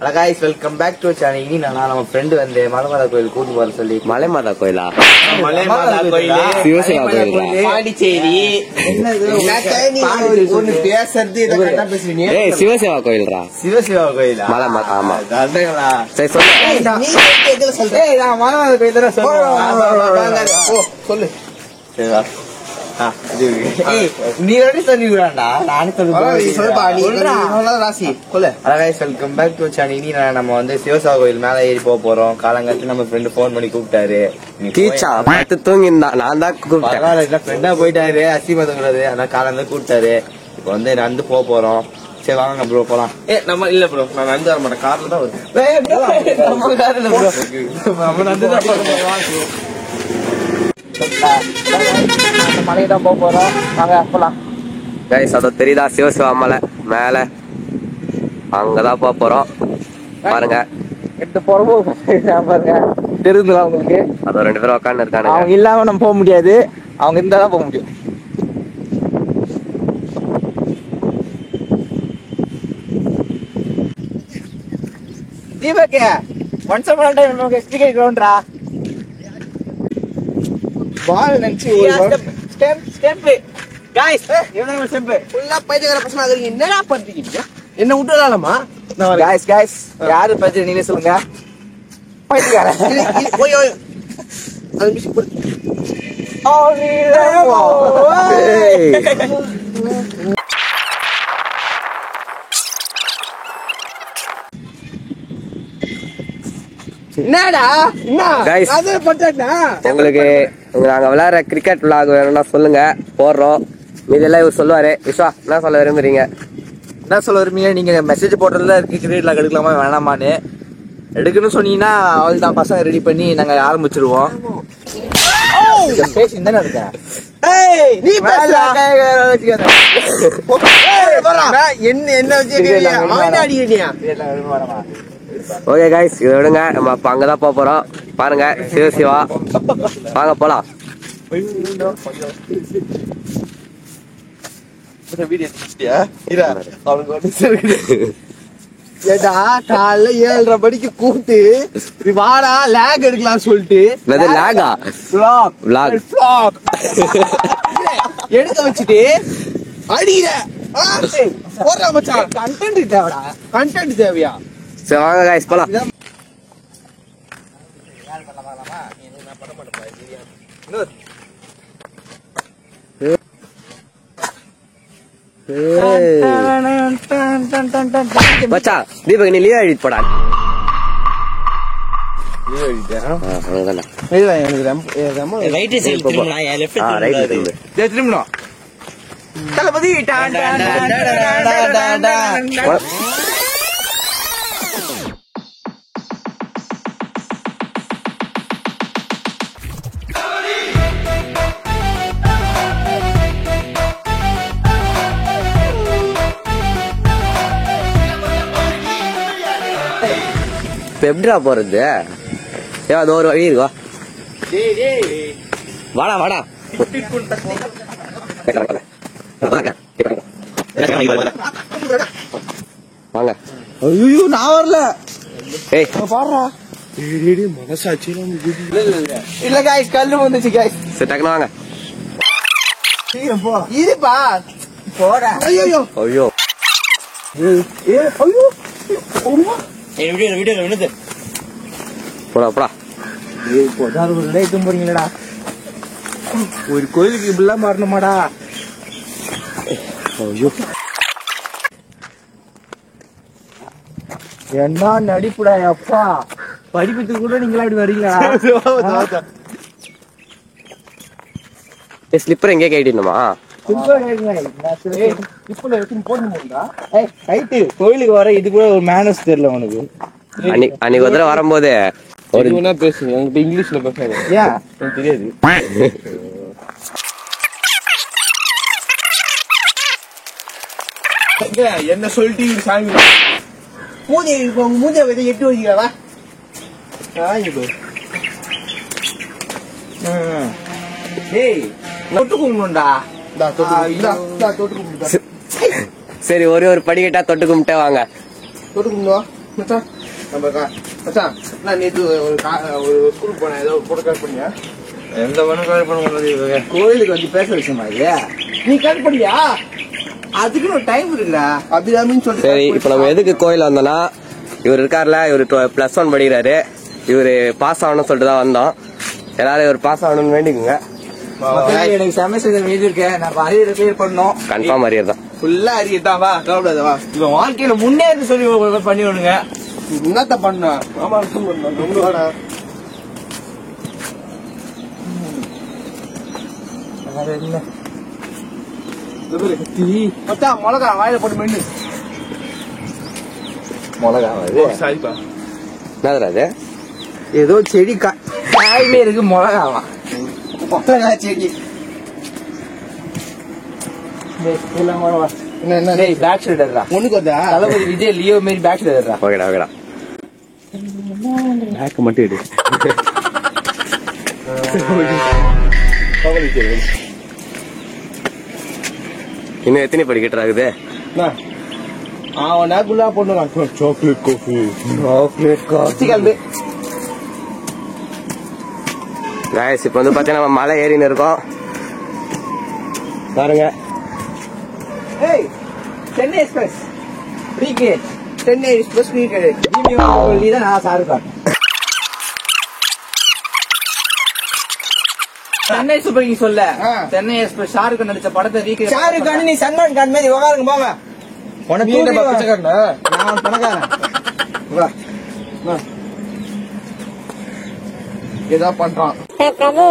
Hello guys, welcome back to our channel. இன்னி நான் நம்ம ஃப்ரெண்ட் வந்து மலைமாதா கோயில் கூட்டு போற சொல்லி. மலைமாதா கோயிலா? மலைமாதா கோயில் சிவசிவா கோயிலா? பாண்டிச்சேரி. என்னது? ஒன்னு பேசுறது இத கரெக்ட்டா பேசுறீங்க. ஏய் சிவசிவா கோயில்ரா. சிவசிவா கோயிலா? மலைமாதா ஆமா. அதேடா. சரி சொல்லு. நீ எதுல சொல்ற? ஏய் நான் மலைமாதா கோயில் தான் சொல்றேன். ஓ சொல்லு. சரி வா. நீ ரெடி சொல்லிடுறான்டா. நானே நம்ம வந்து சிவசா கோயில் மேல ஏறி போறோம். காலங்காலத்துல நம்ம ஃப்ரெண்ட் போன் பண்ணி கூப்பிட்டாரு. நான் தான் கூப்பிட்டேன். ஃப்ரெண்டா போயிட்டாரு. அசிமத கூடாது. ஆனா காலங்க கூப்பிட்டாரு. இப்ப வந்து நடந்து போறோம். சரி வாங்க ப்ரோ போலாம். நம்ம இல்ல ப்ரோ நான் நடந்து வர மாட்டேன். கார்ல தான் வருவேன். மலையதான் போறோம். நாங்க போலாம். கைஸ் அத தெரியுதா? சிவசிவா மலை மேல அங்கதான் போறோம். பாருங்க எடுத்து போறோம். பாருங்க தெரியுதுங்களா உங்களுக்கு? அது ரெண்டு பேரும் உட்காந்து இருக்காங்க. அவங்க இல்லாம நம்ம போக முடியாது. அவங்க இருந்தாதான் போக முடியும். தீபக் ஒன்ஸ் அப்பான் டைம் நமக்கு கிரிக்கெட் கிரவுண்ட்ரா. பால் நென்சி ஸ்டெம்ப் गाइस இவங்க ஸ்டெம்ப் ஃபுல்லா பைத்தியக்கார பசங்க ஆகுறீங்க. என்னடா பண்றீங்க? என்ன விட்டுறாலமா? गाइस யாரு பைத்திய நீங்க சொல்லுங்க. பைத்தியக்கார ஓய் ஓய் அது மிஸ் போடு. என்னடா என்ன गाइस அது பண்றடா. உங்களுக்கு நாங்க விளையாடுற கிரிக்கெட் விளாக் வேணும்னா சொல்லுங்க போடுறோம். இதெல்லாம் இவர் சொல்லுவாரு. விஸ்வா என்ன சொல்ல விரும்புறீங்க? என்ன சொல்ல விரும்புறீங்க? நீங்க மெசேஜ் போடுறதுல இருக்கு கிரிக்கெட் விளாக் எடுக்கலாமா வேணாமான்னு. எடுக்கணும்னு சொன்னீங்கன்னா அவள் தான் பசங்க ரெடி பண்ணி நாங்க ஆரம்பிச்சிருவோம். பேசி தானே இருக்க. நீ என்ன ஓகே கைஸ் இதை விடுங்க. நம்ம அப்ப அங்கதான் போறோம். பாருங்க சிவசிவா வாங்க போலாம். காலைல 7:30 மணிக்கு கூப்பிட்டு வாடா லேக் எடுக்கலாம் சொல்லிட்டு எடுக்க வச்சுட்டு அடிக்கிற கண்டென்ட் தேவைடா. கண்டென்ட் தேவையா? சரி வாங்க கைஸ் போலாம். மச்சா தீபக் நீ லீவ் எழுதி போடா. தளபதி எப்படிடா போறது? அது ஒரு வழி இருக்கா? வாடா வாடா வாங்க. ஐயோ நான் வரல. ஏய் பாடுறா மனசாட்சி இல்ல காய்ஸ் கல்லு வந்துச்சு காய்ஸ். சரி டக்குனு வாங்க. இதுப்பா போற. ஐயோ ஐயோ ஐயோ போடா போடா. போறீங்களா? ஒரு கோயிலுக்கு இப்படிலாம் மாறணுமாடா? என்ன நடிப்புடா அப்பா. படிப்பத்துக்கு கூட நீங்களா இப்படி வரீங்களா? ஸ்லிப்பர் எங்கே கேட்டினுமா? கோயிலுக்கு வர இது கூட ஒரு மேனஸ் தெரியல உனக்கு. அன்னைக்கு ஒரு தடவை வரும்போது பேசுங்க இங்கிலீஷ்ல பேசுங்க. ஏன் தெரியாது? என்ன சொல்லிட்டு சாமி மூஞ்சி மூஞ்ச விதை எட்டு வச்சுக்கவா? ஏய் தொட்டு கும்பிடுண்டா. சரி ஒரே ஒரு படிக்கட்டா தொட்டு கும்பிட்டே வாங்க. தொட்டு கும்பிடுவா. மச்சான் மச்சான் நான் நேற்று ஒரு ஸ்கூலுக்கு போனேன் ஏதோ போட்டு கால் பண்ணியா எந்த மனும் கால் பண்ண முடியாது. கோயிலுக்கு வந்து பேச விஷயமா இது நீ கால் பண்ணியா அதுக்குன்னு ஒரு டைம் இருக்குடா அபிராமின்னு சொல்லி சரி இப்ப நம்ம எதுக்கு கோயில் வந்தோம்னா இவர் இருக்காருல இவரு +1 படிக்கிறாரு. இவரு பாஸ் ஆகணும்னு சொல்லிட்டு தான் வந்தோம். எல்லாரும் இவர் பாஸ் ஆகணும்னு வேண்டிக்குங்க. எனக்கு செமஸ்டர் மீதி இருக்கேன் நான் அரியர் கிளியர் பண்ணோம் கன்ஃபார்ம் அரியர் தான். ஃபுல்லா அரியர் தான் வா கவலைப்படாத வா இவன் வாழ்க்கையில முன்னேறி சொல்லி பண்ணி விடுங்க என்னத்த பண்ண ஆமா ரொம்ப வாடா என்ன மச்சான் மிளகா வாயில போட்டு மென்னு மிளகா சரிப்பா என்னதுடா அது? ஏதோ செடி காயிலே இருக்கு மிளகாவா மிளகா செடி பேக் ஷீல்டர்டா உனக்கு வந்தா தளபதி விஜய் லியோ மாரி பேக் ஷீல்டர்டா ஓகேடா ஓகேடா. பேக் மட்டும் எடு. இன்னும் எத்தனை படிக்கட்டு ஆகுது? அவனா குல்லா போடுவான் சாக்லேட் காஃபி சாக்லேட் காஃபி கலந்து காய்ஸ் இப்ப வந்து பாத்தீங்கன்னா நம்ம மலை ஏறின்னு இருக்கோம் பாருங்க. ஏய் Chennai express free gate Chennai express free gate நீ தான் நான் சாருக்கா சென்னை சூப்பர் கிங் சொல்ல சென்னை எக்ஸ்பிரஸ் ஷாருக் கான் நடிச்ச படத்தை ரீக்ரியேட் ஷாருக் கான் நீ சல்மான் கான் மாதிரி உட்காருங்க போங்க உனக்கு என்ன பிச்சைக்காரனா நான் பணக்காரன் வா வா ஏதா பண்றான் பிரபு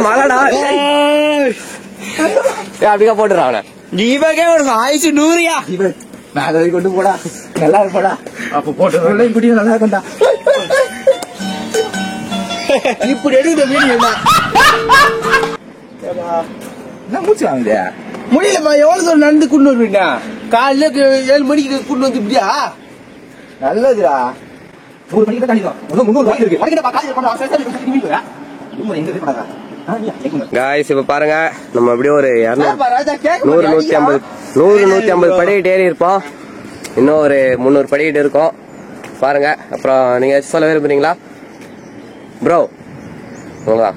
மலடா அப்படிக்கா போட்டுறான் அவனை. இவகே ஒரு ஆயிச்சு 100யா இவன் மேல கொண்டு போடா நல்லா இருப்படா அப்ப போட்டு குடியும் நல்லா இருக்கும்டா இப்படி எடுக்கிற வீடியோ என்ன மூச்சு வாங்க முடியலப்பா எவ்வளவு தூரம் நடந்து கொண்டு வருவீங்க காலையில 7 மணிக்கு கொண்டு வந்து இப்படியா நல்லதுடா 100 மணிக்கு தான் 300 இருக்கு காய்ஸ் இப்ப பாருங்க நம்ம அப்படியே ஒரு 100-150 படிக்கிட்டு ஏறி இருப்போம். இன்னும் ஒரு 300 படிக்கிட்டு இருக்கோம் பாருங்க. அப்புறம் நீங்க சொல்ல விரும்புறீங்களா ப்ரோ? உங்களா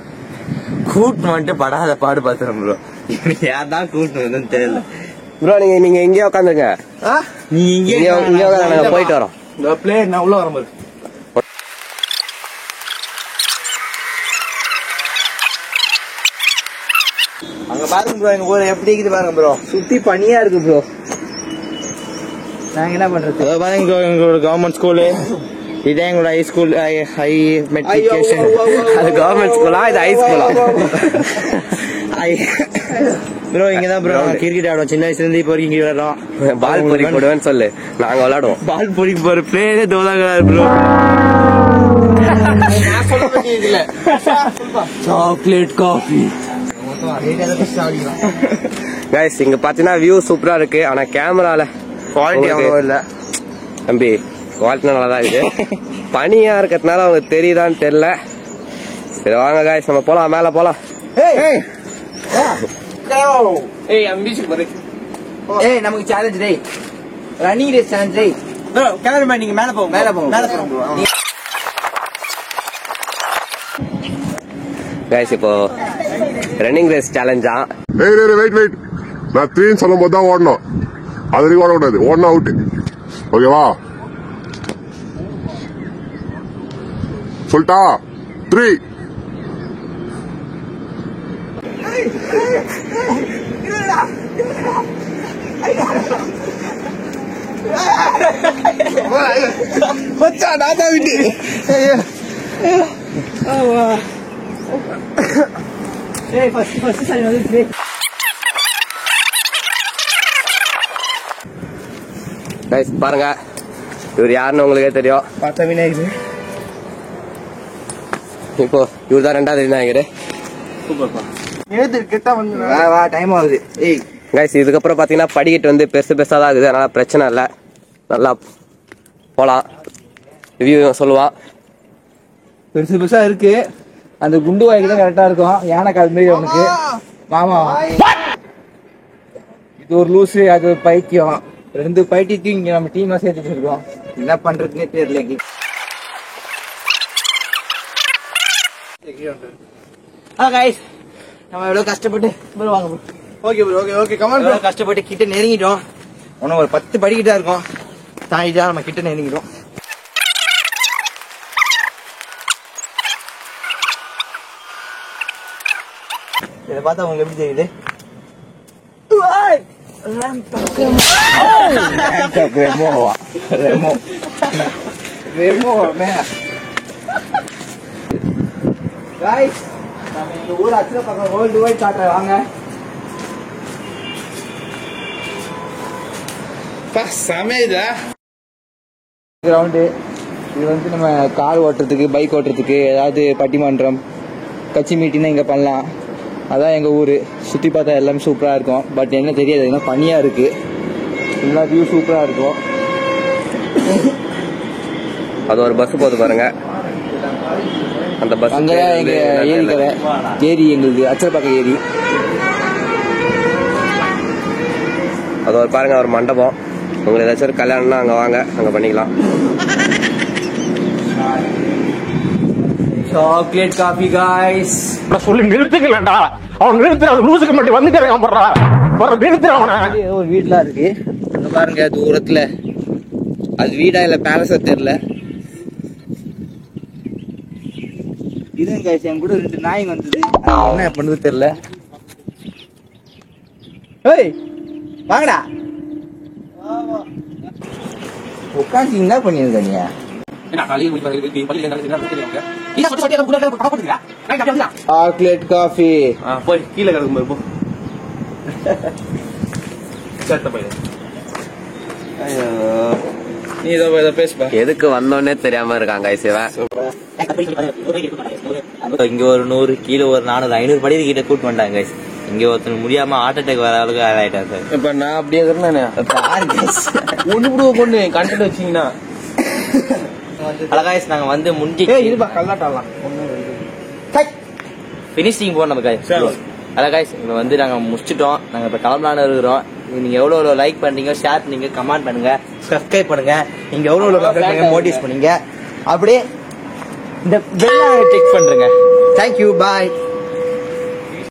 கூட்டு வந்துட்டு படாத பாடு பாத்துறேன் ப்ரோ. யார் தான் கூட்டு வந்ததுன்னு தெரியல ப்ரோ. நீங்க இங்கேயே உட்காந்துருங்க. நீ இங்கே நாங்க போயிட்டு வரோம். பிளேயர் நான் உள்ள வரும்போது அங்க பாருங்க ப்ரோ எங்க ஊர் எப்படி இருக்குது பாருங்க ப்ரோ சுத்தி பனியா இருக்கு ப்ரோ. நாங்க என்ன பண்றது பாருங்க எங்களோட கவர்மெண்ட் ஸ்கூலு இதான் எங்களோட ஹை ஸ்கூல் ஹை மெட்ரிகுலேஷன். அது கவர்மெண்ட் ஸ்கூலா இது ஹை ஸ்கூலா? ப்ரோ இங்கதான் ப்ரோ கிரிக்கெட் ஆடுவோம் சின்ன வயசுல இருந்து இப்போ வரைக்கும் இங்க விளையாடுறோம். பால் பொறி போடுவேன்னு சொல்லு நாங்க விளையாடுவோம். பால் பொறிக்கு போற பிளேயரே தோதாகிறாரு ப்ரோ. சாக்லேட் காஃபி கைஸ் இங்க பாத்தீங்கன்னா வியூ சூப்பரா இருக்கு. ஆனா கேமரால குவாலிட்டி அவ்வளோ இல்ல தம்பி. குவாலிட்டி நல்லாதான் இருக்கு. பனியா இருக்கிறதுனால அவங்களுக்கு தெரியுதான்னு தெரியல. சரி வாங்க கைஸ் நம்ம போலாம் மேல போலாம். ஏய் நமக்கு சேலஞ்ச் டேய் ரன்னிங் ரேஸ் சேலஞ்ச் டேய் ப்ரோ. கேமராமேன் நீங்க மேல போங்க மேல போங்க. கைஸ் இப்போ ரன்னிங் ரேஸ் சேலஞ்சா? வெயிட் நான் 3 சொல்லும் போது தான் ஓடணும். அது வரைக்கும் ஓடக்கூடாது. ஓடணும் அவுட். ஓகேவா? சொல்லிட்டா 3 மச்சான் நான் தான் விட்டு ஏய் ஃபர்ஸ்ட் சரி வந்து கைஸ் பாருங்க இவர் யாருன்னு உங்களுக்கே தெரியும். பார்த்தா விநாயகர். இப்போ இவர் தான் 2வது விநாயகர். சூப்பர்ப்பா. ஏது கிட்ட வந்து வா டைம் ஆகுது. ஏய் கைஸ் இதுக்கப்புறம் பாத்தீங்கன்னா படிக்கட்டு வந்து பெருசு பெருசா தான் இருக்குது. அதனால பிரச்சனை இல்லை. நல்லா போலாம். ரிவ்யூ சொல்லுவான். பெருசு பெருசா இருக்கு. அந்த குண்டு வாய்க்கு தான் கரெக்டா இருக்கும். யானை கால் மாரி அவனுக்கு மாமா இது ஒரு லூசு, அது ஒரு பைத்தியம். 2 பைத்தியத்தையும் இங்க நம்ம டீமா சேர்த்துட்டு இருக்கோம். என்ன பண்றதுன்னே தெரியல. கைஸ் நம்ம எவ்வளவு கஷ்டப்பட்டு bro வாங்க bro. Okay bro, okay okay come on bro. கஷ்டப்பட்டு கிட்ட நெருங்கிட்டோம். இன்னும் ஒரு 10 படிக்கிட்டா இருக்கும். தாண்டிட்டா நம்ம கிட்ட நெருங்கிட்டோம். இதை பார்த்தா உங்களுக்கு எப்படி தெரியுது? நம்ம இந்த ஊர் அச்சுல பக்கம் வேர்ல்டு வைட் காட்டுறேன் வாங்க. சமையதா கிரவுண்டு. இது வந்து நம்ம கார் ஓட்டுறதுக்கு, பைக் ஓட்டுறதுக்கு, ஏதாவது பட்டிமன்றம், கட்சி மீட்டிங்னா இங்கே பண்ணலாம். அதான் எங்கள் ஊர். சுற்றி பார்த்தா எல்லாமே சூப்பராக இருக்கும். பட் என்ன தெரியாது, ஏன்னா பனியாக இருக்குது. எல்லா வியூ சூப்பராக இருக்கும். அது ஒரு பஸ் போகுது பாருங்க. அந்த பஸ் அங்கே எங்கள் ஏரிக்கரை ஏரி, எங்களுக்கு அச்சரப்பாக்கம் ஏரி. அது ஒரு பாருங்க, ஒரு மண்டபம். உங்களுக்கு ஏதாச்சும் ஒரு கல்யாணம்னா அங்கே வாங்க, அங்கே பண்ணிக்கலாம். Chocolate coffee guys. சொல்லி நிறுத்துக்கலடா, அவன் நிறுத்துற லூசுக்கு மட்டும் வந்துக்கிறேன் நிறுத்துற அவனை. ஒரு வீடுலாம் இருக்கு அங்க பாருங்க தூரத்துல. அது வீடா இல்ல பேலஸா தெரியல. இதுங்க காய்ஸ், என் கூட 2 நாய் வந்தது. என்ன பண்ணுது தெரியல. ஏய் வாங்கடா. உட்காந்து என்ன பண்ணிருக்க நீ? சாக்லேட் காஃபி போய் கீழே கிடக்கும் போ. நீ ஏதோ பேசுப்பா. எதுக்கு வந்தோன்னே தெரியாம இருக்காங்க ஐசிவன். இங்க ஒரு 100 கீழே ஒரு 400 500 படி கிட்ட கூட்டு வந்தாங்க. இங்க ஒருத்தனுக்கு முடியாம ஹார்ட் அட்டாக் வர அளவுக்கு ஆயிட்டான் சார். இப்ப நான் அப்படியே ஒண்ணு பொண்ணு கண்டென்ட் வச்சீங்கன்னா அழகாய்ஸ் நாங்க வந்து முடிஞ்சு இருப்பா கல்லாட்டாலாம் பினிஷிங் போறோம் நம்ம காய்ஸ். அழகாய்ஸ் இப்ப வந்து நாங்க முடிச்சிட்டோம். நாங்க இப்ப கிளம்பலான்னு இருக்கிறோம். நீங்க எவ்வளவு லைக் பண்ணீங்க, ஷேர் பண்ணீங்க, கமெண்ட் பண்ணுங்க, சப்ஸ்கிரைப் பண்ணுங்க. நீங்க எவ்வளவு மோட்டிவேட் பண்ணீங்க. அப்படியே இந்த பெல் டிக் பண்றீங்க. தேங்க்யூ, பாய்.